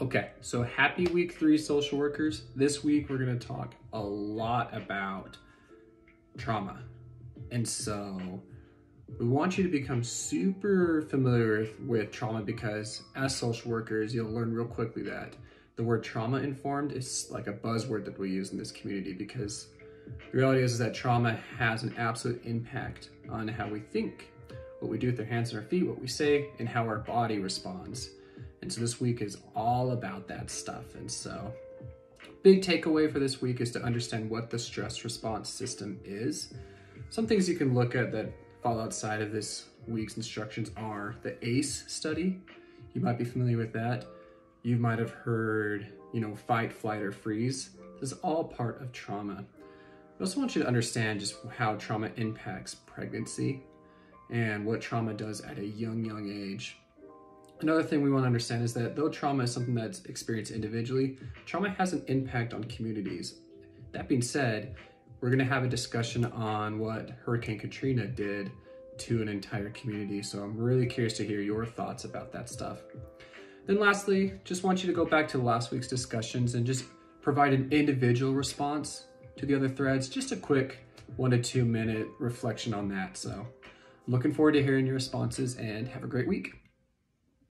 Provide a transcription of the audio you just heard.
Okay, so happy week 3, social workers. This week we're gonna talk a lot about trauma. And so we want you to become super familiar with trauma because as social workers, you'll learn real quickly that the word trauma informed is like a buzzword that we use in this community because the reality is that trauma has an absolute impact on how we think, what we do with our hands and our feet, what we say, and how our body responds. And so this week is all about that stuff. And so big takeaway for this week is to understand what the stress response system is. Some things you can look at that fall outside of this week's instructions are the ACE study. You might be familiar with that. You might have heard, fight, flight, or freeze. This is all part of trauma. I also want you to understand just how trauma impacts pregnancy and what trauma does at a young age. Another thing we want to understand is that though trauma is something that's experienced individually, trauma has an impact on communities. That being said, we're going to have a discussion on what Hurricane Katrina did to an entire community. So I'm really curious to hear your thoughts about that stuff. Then lastly, just want you to go back to last week's discussions and just provide an individual response to the other threads. Just a quick 1 to 2 minute reflection on that. So I'm looking forward to hearing your responses and have a great week.